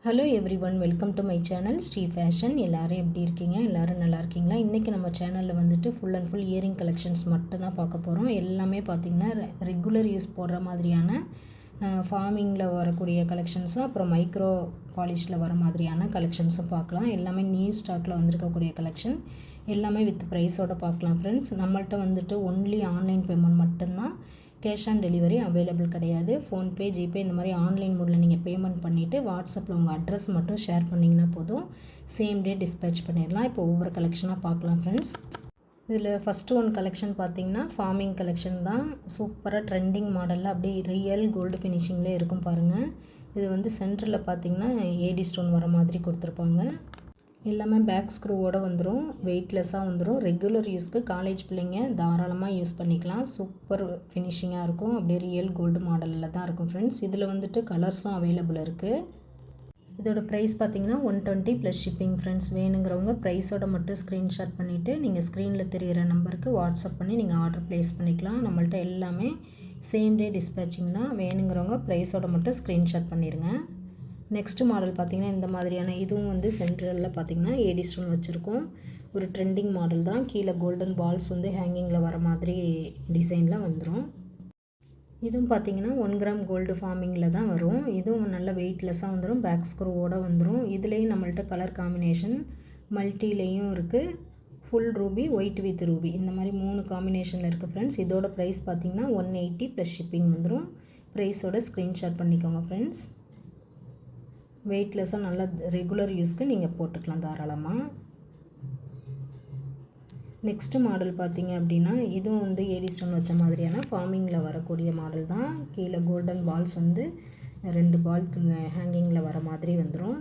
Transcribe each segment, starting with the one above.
Hello everyone, welcome to my channel Sri Fashion. எல்லோரும் எப்படி இருக்கீங்க? எல்லோரும் நல்லா இருக்கீங்களா? இன்றைக்கி நம்ம சேனலில் வந்துட்டு full and full earring collections மட்டும் தான் பார்க்க போகிறோம். எல்லாமே பார்த்திங்கன்னா ரெகுலர் யூஸ் போடுற மாதிரியான ஃபார்மிங்கில் வரக்கூடிய கலெக்ஷன்ஸும் அப்புறம் மைக்ரோ பாலிஷில் வர மாதிரியான கலெக்ஷன்ஸும் பார்க்கலாம். எல்லாமே நியூ ஸ்டாக்கில் வந்திருக்கக்கூடிய கலெக்ஷன், எல்லாமே வித் ப்ரைஸோடு பார்க்கலாம் ஃப்ரெண்ட்ஸ். நம்மள்ட்ட வந்துட்டு ஒன்லி ஆன்லைன் பேமெண்ட் மட்டும்தான், கேஷ் ஆன் டெலிவரி அவைலபிள் கிடையாது. ஃபோன்பே, ஜிபே இந்த மாதிரி ஆன்லைன் மோடில் நீங்கள் பேமெண்ட் பண்ணிவிட்டு வாட்ஸ்அப்பில் உங்கள் அட்ரஸ் மட்டும் ஷேர் பண்ணிங்கன்னா போதும், சேம் டே டிஸ்பேச் பண்ணிடலாம். இப்போ ஒவ்வொரு கலெக்ஷனாக பார்க்கலாம் ஃப்ரெண்ட்ஸ். இதில் ஃபஸ்ட்டு ஒன் கலெக்ஷன் பார்த்திங்கன்னா ஃபார்மிங் கலெக்ஷன் தான். சூப்பராக ட்ரெண்டிங் மாடலில் அப்படியே ரியல் கோல்டு ஃபினிஷிங்லேயே இருக்கும் பாருங்கள். இது வந்து சென்டரில் பார்த்திங்கன்னா ஏடி ஸ்டோன் வர மாதிரி கொடுத்துருப்பாங்க. எல்லாமே பேக் ஸ்க்ரூவோடு வந்துடும், வெயிட்லெஸ்ஸாக வந்துடும். ரெகுலர் யூஸ்க்கு காலேஜ் பிள்ளைங்க தாராளமாக யூஸ் பண்ணிக்கலாம். சூப்பர் ஃபினிஷிங்காக இருக்கும். அப்படியே ரியல் கோல்டு மாடலில் தான் இருக்கும் ஃப்ரெண்ட்ஸ். இதில் வந்துட்டு கலர்ஸும் அவைலபிள் இருக்குது. இதோட ப்ரைஸ் பார்த்திங்கன்னா 120 ப்ளஸ் ஷிப்பிங் ஃப்ரெண்ட்ஸ். வேணுங்கிறவங்க ப்ரைஸோட மட்டும் ஸ்க்ரீன்ஷாட் பண்ணிவிட்டு நீங்கள் ஸ்க்ரீனில் தெரிகிற நம்பருக்கு வாட்ஸ்அப் பண்ணி நீங்கள் ஆர்டர் ப்ளேஸ் பண்ணிக்கலாம். நம்மள்ட்ட எல்லாமே சேம் டே டிஸ்பேச்சிங் தான். வேணுங்கிறவங்க ப்ரைஸோட மட்டும் ஸ்க்ரீன்ஷாட் பண்ணிடுங்க. நெக்ஸ்ட்டு மாடல் பார்த்திங்கன்னா இந்த மாதிரியான, இதுவும் வந்து சென்ட்ரலில் பார்த்திங்கன்னா ஏடி ஸ்டோன் வச்சுருக்கோம். ஒரு ட்ரெண்டிங் மாடல் தான். கீழே கோல்டன் பால்ஸ் வந்து ஹேங்கிங்கில் வர மாதிரி டிசைனில் வந்துடும். இதுவும் பார்த்திங்கன்னா 1 கிராம் கோல்டு ஃபார்மிங்கில் தான் வரும். இதுவும் நல்ல வெயிட்லெஸ்ஸாக வந்துடும், பேக் ஸ்க்ரூவோடு வந்துடும். இதுலேயும் நம்மள்ட்ட கலர் காம்பினேஷன் மல்டிலேயும் இருக்குது. Full Ruby, white with Ruby, இந்த மாதிரி 3 காம்பினேஷனில் இருக்குது ஃப்ரெண்ட்ஸ். இதோட ப்ரைஸ் பார்த்திங்கன்னா 180 ப்ளஸ் ஷிப்பிங் வந்துடும். ப்ரைஸோட ஸ்க்ரீன்ஷாட் பண்ணிக்கோங்க ஃப்ரெண்ட்ஸ். வெயிட்லெஸ்ஸாக நல்லா ரெகுலர் யூஸ்க்கு நீங்கள் போட்டுக்கலாம் தாராளமாக. நெக்ஸ்ட்டு மாடல் பார்த்திங்க அப்படின்னா இதுவும் வந்து ஏடி ஸ்டோன் வச்ச மாதிரியான ஃபார்மிங்கில் வரக்கூடிய மாடல் தான். கீழே கோல்டன் பால்ஸ் வந்து 2 பால் ஹேங்கிங்கில் வர மாதிரி வந்துடும்.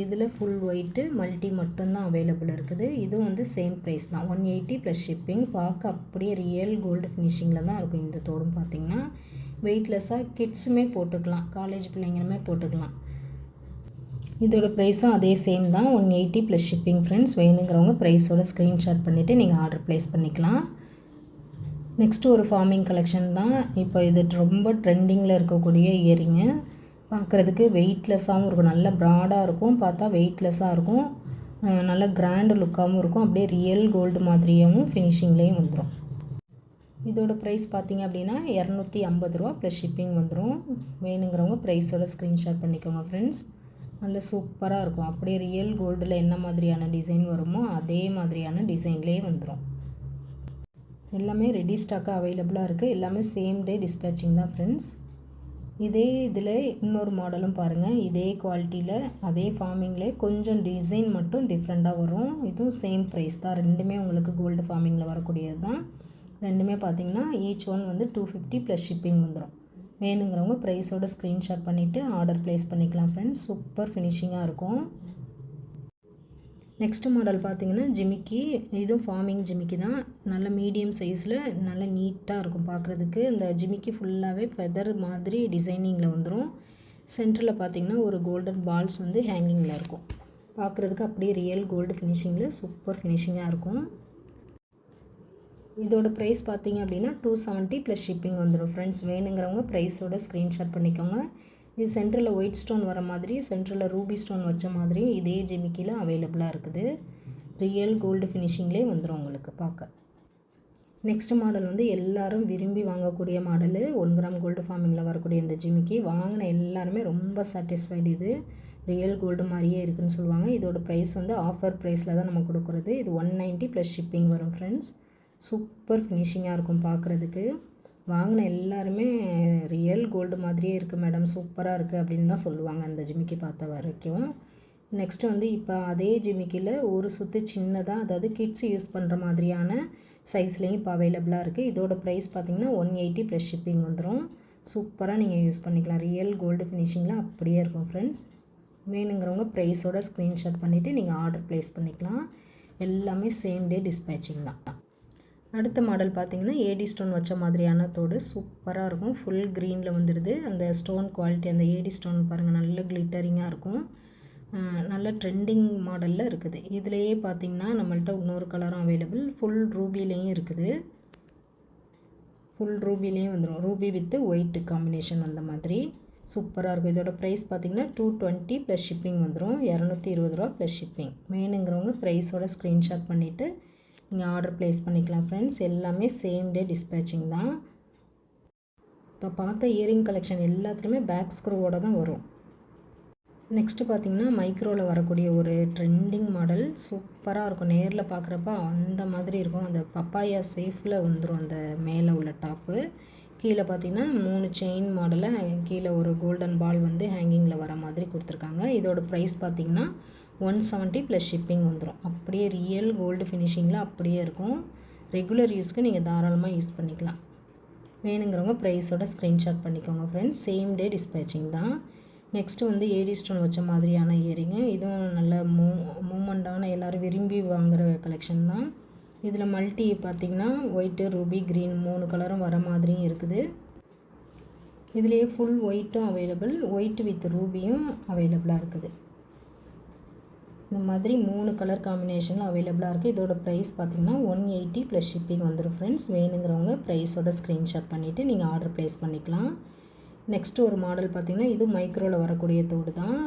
இதில் ஃபுல் ஒயிட்டு மல்டி மட்டும்தான் அவைலபிள் இருக்குது. இதுவும் வந்து சேம் ப்ரைஸ் தான், 180 ப்ளஸ் ஷிப்பிங். பார்க்க அப்படியே ரியல் கோல்டு ஃபினிஷிங்கில் தான் இருக்கும். இந்த தோடும் பார்த்திங்கன்னா வெயிட்லெஸ்ஸாக கிட்ஸுமே போட்டுக்கலாம், காலேஜ் பிள்ளைங்களுமே போட்டுக்கலாம். இதோட ப்ரைஸும் அதே சேம் தான், 180 ப்ளஸ் ஷிப்பிங் ஃப்ரெண்ட்ஸ். வேணுங்கிறவங்க ப்ரைஸோட ஸ்க்ரீன்ஷாட் பண்ணிவிட்டு நீங்கள் ஆர்டர் ப்ளேஸ் பண்ணிக்கலாம். நெக்ஸ்ட்டு ஒரு ஃபார்மிங் கலெக்ஷன் தான். இப்போ இது ரொம்ப ட்ரெண்டிங்கில் இருக்கக்கூடிய இயரிங்கு. பார்க்குறதுக்கு வெயிட்லெஸ்ஸாகவும் இருக்கும், நல்ல ப்ராடாக இருக்கும், பார்த்தா வெயிட்லெஸ்ஸாக இருக்கும், நல்ல கிராண்டு லுக்காகவும் இருக்கும். அப்படியே ரியல் கோல்டு மாதிரியாகவும் ஃபினிஷிங்லேயும் வந்துடும். இதோட ப்ரைஸ் பார்த்திங்க அப்படின்னா 250 ரூபா ப்ளஸ் ஷிப்பிங் வந்துடும். வேணுங்கிறவங்க ப்ரைஸோட ஸ்க்ரீன்ஷாட் பண்ணிக்கோங்க ஃப்ரெண்ட்ஸ். நல்ல சூப்பராக இருக்கும். அப்படியே ரியல் கோல்டில் என்ன மாதிரியான டிசைன் வருமோ அதே மாதிரியான டிசைன்லேயே வந்துடும். எல்லாமே ரெடி ஸ்டாக்காக அவைலபிளாக இருக்குது. எல்லாமே சேம் டே டிஸ்பேச்சிங் தான் ஃப்ரெண்ட்ஸ். இதே இதில் இன்னொரு மாடலும் பாருங்கள். இதே குவாலிட்டியில் அதே ஃபார்மிங்லேயே கொஞ்சம் டிசைன் மட்டும் டிஃப்ரெண்ட்டாக வரும். இதுவும் சேம் ப்ரைஸ் தான். ரெண்டுமே உங்களுக்கு கோல்டு ஃபார்மிங்கில் வரக்கூடியது தான். ரெண்டுமே பார்த்திங்கன்னா ஈச் ஒன் வந்து 250 ப்ளஸ் ஷிப்பிங் வந்துடும். வேணுங்கிறவங்க ப்ரைஸோட ஸ்க்ரீன்ஷாட் பண்ணிவிட்டு ஆர்டர் ப்ளேஸ் பண்ணிக்கலாம் ஃப்ரெண்ட்ஸ். சூப்பர் ஃபினிஷிங்காக இருக்கும். நெக்ஸ்ட் மாடல் பார்த்திங்கன்னா ஜிமிக்கி. இதுவும் ஃபார்மிங் ஜிமிக்கி தான். நல்ல மீடியம் சைஸில் நல்ல நீட்டாக இருக்கும் பார்க்குறதுக்கு. இந்த ஜிமிக்கி ஃபுல்லாகவே ஃபெதர் மாதிரி டிசைனிங்கில் வந்துடும். சென்டரில் பார்த்திங்கன்னா ஒரு கோல்டன் பால்ஸ் வந்து ஹேங்கிங்கில் இருக்கும். பார்க்குறதுக்கு அப்படியே ரியல் கோல்டு ஃபினிஷிங்கில் சூப்பர் ஃபினிஷிங்காக இருக்கும். இதோட ப்ரைஸ் பார்த்திங்க அப்படின்னா 270 ப்ளஸ் ஷிப்பிங் வந்துடும் ஃப்ரெண்ட்ஸ். வேணுங்கிறவங்க ப்ரைஸோட ஸ்க்ரீன்ஷாட் பண்ணிக்கோங்க. இது சென்டரில் ஒயிட் ஸ்டோன் வர மாதிரி, சென்டரில் ரூபி ஸ்டோன் வச்ச மாதிரி இதே ஜிமிக்கியில் அவைலபிளாக இருக்குது. ரியல் கோல்டு ஃபினிஷிங்லேயே வந்துடும் உங்களுக்கு பார்க்க. நெக்ஸ்ட் மாடல் வந்து எல்லாரும் விரும்பி வாங்கக்கூடிய மாடலு, 1 கிராம் கோல்டு ஃபார்மிங்கில் வரக்கூடிய இந்த ஜிமிக்கி. வாங்கின எல்லாருமே ரொம்ப சாட்டிஸ்ஃபைடு. இது ரியல் கோல்டு மாதிரியே இருக்குதுன்னு சொல்லுவாங்க. இதோட ப்ரைஸ் வந்து ஆஃபர் ப்ரைஸில் தான் நம்ம கொடுக்குறது. இது 190 ப்ளஸ் ஷிப்பிங் வரும் ஃப்ரெண்ட்ஸ். சூப்பர் ஃபினிஷிங்காக இருக்கும் பார்க்குறதுக்கு. வாங்கின எல்லாருமே ரியல் கோல்டு மாதிரியே இருக்குது மேடம், சூப்பராக இருக்குது அப்படின்னு தான் சொல்லுவாங்க அந்த ஜிமிக்கி பார்த்த வரைக்கும். நெக்ஸ்ட்டு வந்து இப்போ அதே ஜிமிக்கியில் ஒரு சுற்று சின்னதாக, அதாவது கிட்ஸ் யூஸ் பண்ணுற மாதிரியான சைஸ்லேயும் இப்போ அவைலபிளாக இருக்குது. இதோட ப்ரைஸ் பார்த்திங்கன்னா 180 ப்ளஸ் ஷிப்பிங் வந்துடும். சூப்பராக நீங்கள் யூஸ் பண்ணிக்கலாம். ரியல் கோல்டு ஃபினிஷிங்கில் அப்படியே இருக்கும் ஃப்ரெண்ட்ஸ். வேணுங்கிறவங்க ப்ரைஸோட ஸ்க்ரீன்ஷாட் பண்ணிவிட்டு நீங்கள் ஆர்டர் ப்ளேஸ் பண்ணிக்கலாம். எல்லாமே சேம் டே டிஸ்பேச்சிங் தான். அடுத்த மாடல் பார்த்திங்கன்னா ஏடி ஸ்டோன் வச்ச மாதிரியான தோடு சூப்பராக இருக்கும். ஃபுல் க்ரீனில் வந்துடுது. அந்த ஸ்டோன் குவாலிட்டி, அந்த ஏடி ஸ்டோன் பாருங்கள், நல்ல கிளிட்டரிங்காக இருக்கும். நல்ல ட்ரெண்டிங் மாடலில் இருக்குது. இதிலையே பார்த்திங்கன்னா நம்மள்ட்ட இன்னொரு கலரும் அவைலபிள். ஃபுல் ரூபிலேயும் இருக்குது. ஃபுல் ரூபிலேயும் வந்துடும். ரூபி வித்து ஒயிட் காம்பினேஷன் வந்த மாதிரி சூப்பராக இருக்கும். இதோட ப்ரைஸ் பார்த்திங்கன்னா 220 ப்ளஸ் ஷிப்பிங் வந்துடும். 220 ரூபா ப்ளஸ் ஷிப்பிங். வேணுங்கிறவங்க ப்ரைஸோட ஸ்க்ரீன்ஷாட் பண்ணிவிட்டு நீங்கள் ஆர்டர் ப்ளேஸ் பண்ணிக்கலாம் ஃப்ரெண்ட்ஸ். எல்லாமே சேம் டே டிஸ்பேச்சிங் தான். இப்போ பார்த்த இயரிங் கலெக்ஷன் எல்லாத்துலேயுமே பேக் ஸ்க்ரூவோடு தான் வரும். நெக்ஸ்ட்டு பார்த்திங்கன்னா மைக்ரோவில் வரக்கூடிய ஒரு ட்ரெண்டிங் மாடல் சூப்பராக இருக்கும். நேரில் பார்க்குறப்ப அந்த மாதிரி இருக்கும். அந்த பப்பாயா சேஃபில் வந்துடும் அந்த மேலே உள்ள டாப்பு. கீழே பார்த்திங்கன்னா 3 செயின் மாடலில் கீழே ஒரு கோல்டன் பால் வந்து ஹேங்கிங்கில் வர மாதிரி கொடுத்துருக்காங்க. இதோட ப்ரைஸ் பார்த்திங்கன்னா 170 ப்ளஸ் ஷிப்பிங் வந்துடும். அப்படியே ரியல் கோல்டு ஃபினிஷிங்கில் அப்படியே இருக்கும். ரெகுலர் யூஸ்க்கு நீங்கள் தாராளமாக யூஸ் பண்ணிக்கலாம். வேணுங்கிறவங்க ப்ரைஸோட ஸ்க்ரீன்ஷாட் பண்ணிக்கோங்க ஃப்ரெண்ட்ஸ். சேம் டே டிஸ்பேச்சிங் தான். நெக்ஸ்ட்டு வந்து ஏடி ஸ்டோன் வச்ச மாதிரியான இயரிங்கு. இதுவும் நல்ல மூமெண்ட்டான எல்லோரும் விரும்பி வாங்குகிற கலெக்ஷன் தான். இதில் மல்டி பார்த்திங்கன்னா ஒயிட்டு, ரூபி, க்ரீன் 3 கலரும் வர மாதிரியும் இருக்குது. இதுலேயே ஃபுல் ஒயிட்டும் அவைலபிள், ஒயிட் வித் ரூபியும் அவைலபிளாக இருக்குது. இந்த மாதிரி 3 கலர் காம்பினேஷனில் அவைலபிளாக இருக்குது. இதோட ப்ரைஸ் பார்த்திங்கன்னா 180 ப்ளஸ் ஷிப்பிங் வந்துடும் ஃப்ரெண்ட்ஸ். வேணுங்கிறவங்க ப்ரைஸோட ஸ்க்ரீன்ஷாட் பண்ணிவிட்டு நீங்கள் ஆர்டர் ப்ளேஸ் பண்ணிக்கலாம். நெக்ஸ்ட்டு ஒரு மாடல் பார்த்திங்கன்னா இது மைக்ரோவில் வரக்கூடிய தோடு தான்.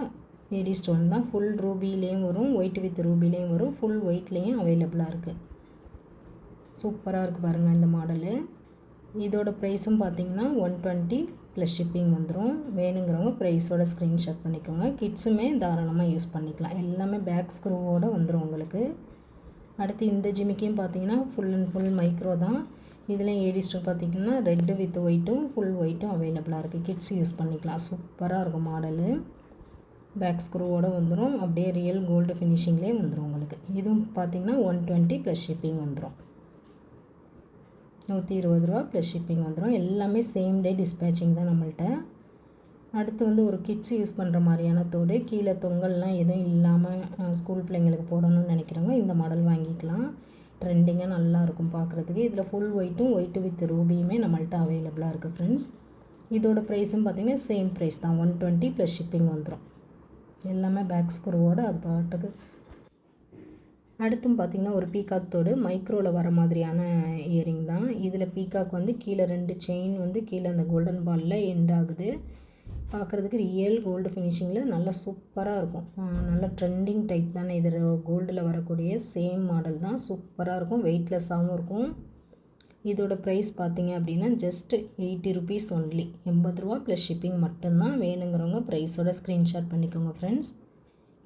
ஏடி ஸ்டோன் தான். ஃபுல் ரூபிலேயும் வரும், ஒயிட் வித் ரூபிலேயும் வரும், ஃபுல் ஒயிட்லேயும் அவைலபிளாக இருக்குது. சூப்பராக இருக்குது பாருங்கள் இந்த மாடலு. இதோட ப்ரைஸும் பார்த்திங்கன்னா 120 ப்ளஸ் ஷிப்பிங் வந்துடும். வேணுங்கிறவங்க ப்ரைஸோட ஸ்க்ரீன்ஷாட் பண்ணிக்கோங்க. கிட்ஸுமே தாராளமாக யூஸ் பண்ணிக்கலாம். எல்லாமே பேக் ஸ்க்ரூவோடு வந்துடும் உங்களுக்கு. அடுத்து இந்த ஜிமிக்கையும் பார்த்திங்கன்னா ஃபுல் அண்ட் ஃபுல் மைக்ரோ தான். இதில் ஏடி ஸ்டோன் பார்த்திங்கன்னா ரெட்டு வித் ஒயிட்டும் ஃபுல் ஒயிட்டும் அவைலபிளாக இருக்குது. கிட்ஸ் யூஸ் பண்ணிக்கலாம். சூப்பராக இருக்கும் மாடலு. பேக் ஸ்க்ரூவோடு வந்துடும். அப்படியே ரியல் கோல்டு ஃபினிஷிங்லேயே வந்துடும் உங்களுக்கு. இதுவும் பார்த்திங்கன்னா 120 ப்ளஸ் ஷிப்பிங் வந்துடும். 120 ரூபா ப்ளஸ் ஷிப்பிங் வந்துடும். எல்லாமே சேம் டே டிஸ்பேச்சிங் தான் நம்மள்கிட்ட. அடுத்து வந்து ஒரு கிட்ஸ் யூஸ் பண்ணுற மாதிரியான தோடு. கீழே தொங்கல்லாம் எதுவும் இல்லாமல் ஸ்கூல் பிள்ளைங்களுக்கு போடணும்னு நினைக்கிறவங்க இந்த மாடல் வாங்கிக்கலாம். ட்ரெண்டிங்காக நல்லாயிருக்கும் பார்க்குறதுக்கு. இதில் ஃபுல் ஒயிட்டும் ஒயிட்டு வித் ரூபியுமே நம்மள்கிட்ட அவைலபிளாக இருக்குது ஃப்ரெண்ட்ஸ். இதோட ப்ரைஸும் பார்த்திங்கன்னா சேம் ப்ரைஸ் தான். 120 ப்ளஸ் ஷிப்பிங் வந்துடும். எல்லாமே பேக் ஸ்க்ரூவோடு அது பாட்டுக்கு. அடுத்தும் பார்த்திங்கன்னா ஒரு பீகாக் தோடு மைக்ரோவில் வர மாதிரியான இயரிங் தான். இதில் பீகாக் வந்து கீழே 2 செயின் வந்து கீழே அந்த கோல்டன் பாலில் எண்ட் ஆகுது. பார்க்குறதுக்கு ரியல் கோல்டு ஃபினிஷிங்கில் நல்லா சூப்பராக இருக்கும். நல்ல ட்ரெண்டிங் டைப் தானே இது. கோல்டில் வரக்கூடிய சேம் மாடல் தான். சூப்பராக இருக்கும். வெயிட்லெஸ்ஸாகவும் இருக்கும். இதோட ப்ரைஸ் பார்த்திங்க அப்படின்னா ஜஸ்ட் 80 ருபீஸ் ஒன்லி. 80 ரூபா ப்ளஸ் ஷிப்பிங் மட்டும்தான். வேணுங்கிறவங்க ப்ரைஸோட ஸ்க்ரீன்ஷாட் பண்ணிக்கோங்க ஃப்ரெண்ட்ஸ்.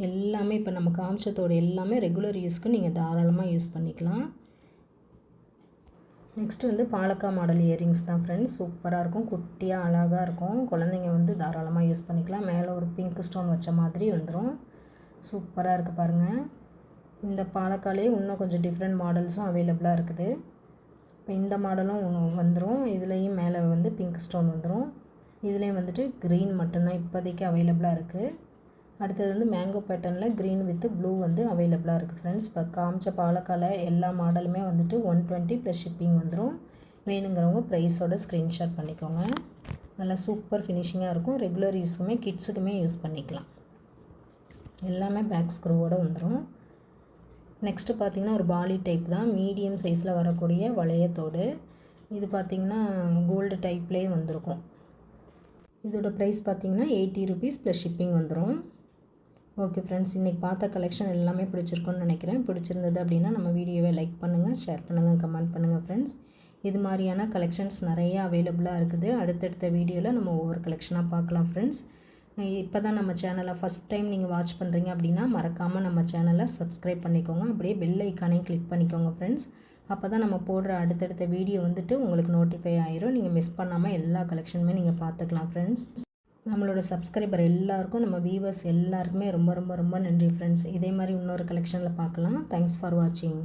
எல்லாமே இப்போ நம்ம காமிச்சத்தோடு எல்லாமே ரெகுலர் யூஸ்க்கு நீங்கள் தாராளமாக யூஸ் பண்ணிக்கலாம். நெக்ஸ்ட்டு வந்து பாலக்கா மாடல் இயரிங்ஸ் தான் ஃப்ரெண்ட்ஸ். சூப்பராக இருக்கும். குட்டியாக அழகாக இருக்கும். குழந்தைங்க வந்து தாராளமாக யூஸ் பண்ணிக்கலாம். மேலே ஒரு பிங்க் ஸ்டோன் வச்ச மாதிரி வந்துடும். சூப்பராக இருக்குது பாருங்கள். இந்த பாலக்காலே இன்னும் கொஞ்சம் டிஃப்ரெண்ட் மாடல்ஸும் அவைலபிளாக இருக்குது. இப்போ இந்த மாடலும் வந்துடும். இதுலேயும் மேலே வந்து பிங்க் ஸ்டோன் வந்துடும். இதுலேயும் வந்துட்டு க்ரீன் மட்டும்தான் இப்போதைக்கு அவைலபிளாக இருக்குது. அடுத்தது வந்து மேங்கோ பேட்டர்னில் க்ரீன் வித் ப்ளூ வந்து அவைலபிளாக இருக்குது ஃப்ரெண்ட்ஸ். இப்போ காமிச்ச பாலக்கால எல்லா மாடலுமே வந்துட்டு 120 ப்ளஸ் ஷிப்பிங் வந்துடும். வேணுங்கிறவங்க ப்ரைஸோட ஸ்க்ரீன்ஷாட் பண்ணிக்கோங்க. நல்லா சூப்பர் ஃபினிஷிங்காக இருக்கும். ரெகுலர் யூஸுக்குமே கிட்ஸுக்குமே யூஸ் பண்ணிக்கலாம். எல்லாமே பேக் ஸ்க்ரூவோடு வந்துடும். நெக்ஸ்ட்டு பார்த்திங்கன்னா ஒரு பாலி டைப் தான். மீடியம் சைஸில் வரக்கூடிய வளையத்தோடு. இது பார்த்திங்கன்னா கோல்டு டைப்லேயே வந்திருக்கும். இதோட ப்ரைஸ் பார்த்திங்கன்னா 80 ருபீஸ் ப்ளஸ் ஷிப்பிங் வந்துடும். ஓகே ஃப்ரெண்ட்ஸ், இன்றைக்கி பார்த்த கலெக்ஷன் எல்லாமே பிடிச்சிருக்குன்னு நினைக்கிறேன். பிடிச்சிருந்தது அப்படின்னா நம்ம வீடியோவை லைக் பண்ணுங்கள், ஷேர் பண்ணுங்கள், கமெண்ட் பண்ணுங்கள் ஃப்ரெண்ட்ஸ். இது மாதிரியான கலெக்ஷன்ஸ் நிறையா அவைலபிளாக இருக்குது. அடுத்தடுத்த வீடியோவில் நம்ம ஒவ்வொரு கலெக்ஷனாக பார்க்கலாம் ஃப்ரெண்ட்ஸ். இப்போ தான் நம்ம சேனலை ஃபஸ்ட் டைம் நீங்கள் வாட்ச் பண்ணுறீங்க அப்படின்னா மறக்காமல் நம்ம சேனலை சப்ஸ்கிரைப் பண்ணிக்கோங்க. அப்படியே பெல் ஐக்கானையும் கிளிக் பண்ணிக்கோங்க ஃப்ரெண்ட்ஸ். அப்போ தான் நம்ம போடுற அடுத்தடுத்த வீடியோ வந்துட்டு உங்களுக்கு நோட்டிஃபை ஆயிரும். நீங்கள் மிஸ் பண்ணாமல் எல்லா கலெக்ஷனுமே நீங்கள் பார்த்துக்கலாம் ஃப்ரெண்ட்ஸ். நம்மளோட சப்ஸ்கிரைபர் எல்லாருக்கும், நம்ம வியூவர்ஸ் எல்லாருக்குமே ரொம்ப ரொம்ப ரொம்ப நன்றி ஃப்ரெண்ட்ஸ். இதே மாதிரி இன்னொரு கலெக்ஷனில் பார்க்கலாம். தேங்க்ஸ் ஃபார் வாட்சிங்.